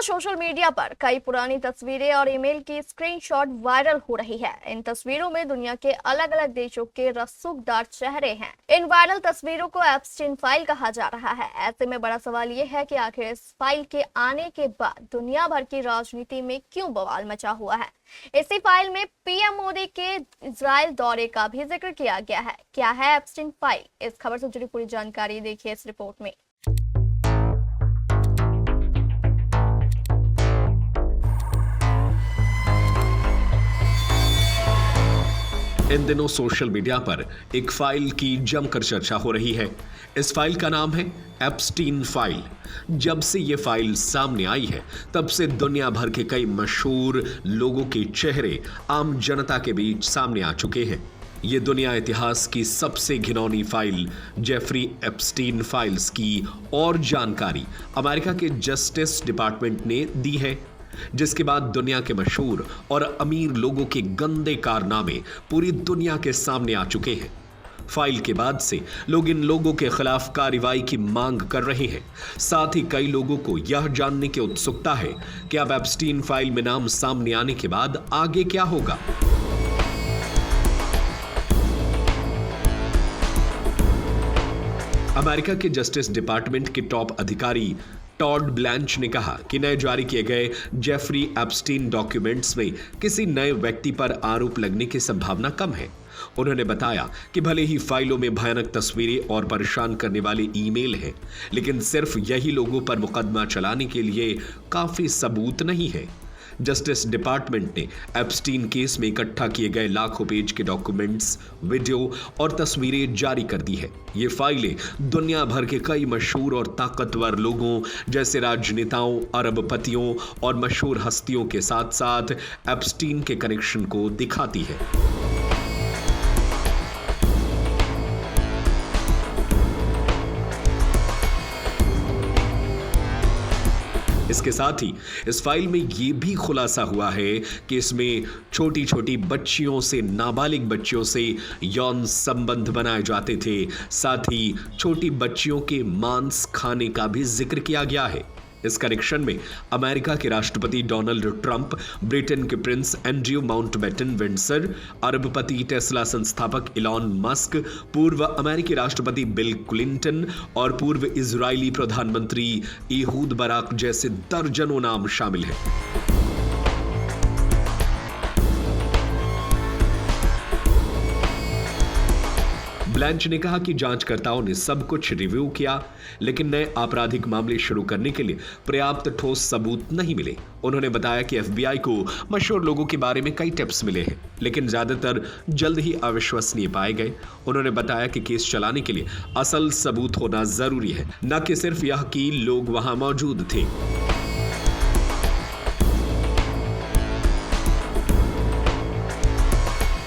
Social media पर कई पुरानी तस्वीरें और ईमेल की स्क्रीनशॉट वायरल हो रही है। इन तस्वीरों में दुनिया के अलग अलग देशों के रसूखदार चेहरे हैं। इन वायरल तस्वीरों को एप्स्टीन फाइल कहा जा रहा है। ऐसे में बड़ा सवाल ये है कि आखिर इस फाइल के आने के बाद दुनिया भर की राजनीति में क्यों बवाल मचा हुआ है। इसी फाइल में पीएम मोदी के इजराइल दौरे का भी जिक्र किया गया है। क्या है एप्स्टीन फाइल? इस खबर से जुड़ी पूरी जानकारी देखिए इस रिपोर्ट में। इन दिनों सोशल मीडिया पर एक फाइल की जमकर चर्चा हो रही है। इस फाइल का नाम है एप्स्टीन फाइल। जब से ये फाइल सामने आई है तब से दुनिया भर के कई मशहूर लोगों के चेहरे आम जनता के बीच सामने आ चुके हैं। ये दुनिया इतिहास की सबसे घिनौनी फाइल जेफरी एप्स्टीन फाइल्स की और जानकारी अमेरिका के जस्टिस डिपार्टमेंट ने दी है, जिसके बाद दुनिया के मशहूर और अमीर लोगों के गंदे कारनामे पूरी दुनिया के सामने आ चुके हैं। फाइल के बाद से लोग इन लोगों के खिलाफ कार्रवाई की मांग कर रहे हैं। साथ ही कई लोगों को यह जानने की उत्सुकता है कि अब एप्स्टीन फाइल में नाम सामने आने के बाद आगे क्या होगा। अमेरिका के जस्टिस डिपार्टमेंट के टॉप अधिकारी टॉड ब्लैंच ने कहा कि नए जारी किए गए जेफरी एप्स्टीन डॉक्यूमेंट्स में किसी नए व्यक्ति पर आरोप लगने की संभावना कम है। उन्होंने बताया कि भले ही फाइलों में भयानक तस्वीरें और परेशान करने वाले ईमेल हैं, लेकिन सिर्फ यही लोगों पर मुकदमा चलाने के लिए काफी सबूत नहीं है। जस्टिस डिपार्टमेंट ने एप्स्टीन केस में इकट्ठा किए गए लाखों पेज के डॉक्यूमेंट्स, वीडियो और तस्वीरें जारी कर दी है। ये फाइलें दुनिया भर के कई मशहूर और ताकतवर लोगों जैसे राजनेताओं, अरबपतियों और मशहूर हस्तियों के साथ साथ एप्स्टीन के कनेक्शन को दिखाती है। इसके साथ ही इस फाइल में यह भी खुलासा हुआ है कि इसमें छोटी छोटी बच्चियों से, नाबालिग बच्चियों से यौन संबंध बनाए जाते थे। साथ ही छोटी बच्चियों के मांस खाने का भी जिक्र किया गया है। इस कनेक्शन में अमेरिका के राष्ट्रपति डोनाल्ड ट्रंप, ब्रिटेन के प्रिंस एंड्रयू माउंटबेटन विंडसर, अरबपति टेस्ला संस्थापक इलॉन मस्क, पूर्व अमेरिकी राष्ट्रपति बिल क्लिंटन और पूर्व इजरायली प्रधानमंत्री एहूद बाराक जैसे दर्जनों नाम शामिल हैं। ब्लैंच ने कहा कि जांचकर्ताओं ने सब कुछ रिव्यू किया, लेकिन नए आपराधिक मामले शुरू करने के लिए पर्याप्त ठोस सबूत नहीं मिले। उन्होंने बताया कि एफबीआई को मशहूर लोगों के बारे में कई टिप्स मिले हैं, लेकिन ज्यादातर जल्द ही अविश्वसनीय पाए गए। उन्होंने बताया कि केस चलाने के लिए असल सबूत होना जरूरी है, न कि सिर्फ यह कि लोग वहां मौजूद थे।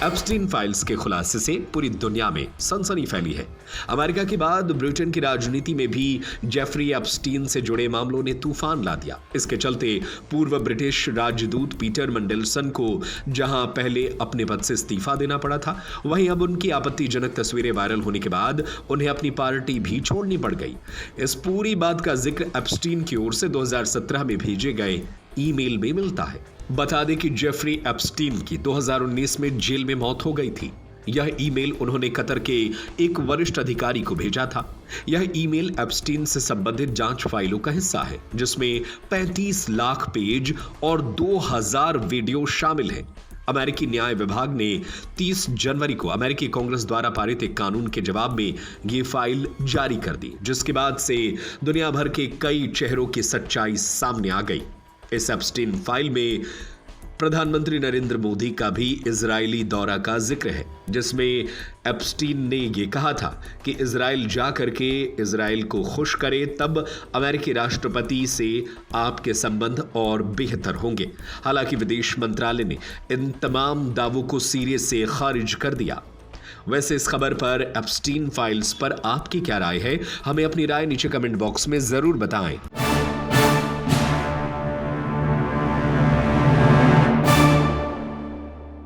एप्स्टीन फाइल्स के खुलासे से पूरी दुनिया में सनसनी फैली है। अमेरिका के बाद ब्रिटेन की राजनीति में भी जेफरी एप्स्टीन से जुड़े मामलों ने तूफान ला दिया। इसके चलते पूर्व ब्रिटिश राजदूत पीटर मंडेलसन को जहां पहले अपने पद से इस्तीफा देना पड़ा था, वहीं अब उनकी आपत्तिजनक तस्वीरें वायरल होने के बाद उन्हें अपनी पार्टी भी छोड़नी पड़ गई। इस पूरी बात का जिक्र एप्स्टीन की ओर से 2017 में भेजे गए ईमेल में मिलता है। बता दें कि जेफरी एप्स्टीन की 2019 में जेल में मौत हो गई थी। यह ईमेल उन्होंने कतर के एक वरिष्ठ अधिकारी को भेजा था। यह ईमेल एप्स्टीन से संबंधित जांच फाइलों का हिस्सा है, जिसमें 35 लाख पेज और 2000 वीडियो शामिल हैं। अमेरिकी न्याय विभाग ने 30 जनवरी को अमेरिकी कांग्रेस द्वारा पारित एक कानून के जवाब में ये फाइल जारी कर दी, जिसके बाद से दुनिया भर के कई चेहरों की सच्चाई सामने आ गई। इस एप्स्टीन फाइल में प्रधानमंत्री नरेंद्र मोदी का भी इजरायली दौरा का जिक्र है, जिसमें एप्स्टीन ने यह कहा था कि इजराइल जा करके इजराइल को खुश करे, तब अमेरिकी राष्ट्रपति से आपके संबंध और बेहतर होंगे। हालांकि विदेश मंत्रालय ने इन तमाम दावों को सिरे से खारिज कर दिया। वैसे इस खबर पर, एप्स्टीन फाइल्स पर आपकी क्या राय है? हमें अपनी राय नीचे कमेंट बॉक्स में जरूर बताएं।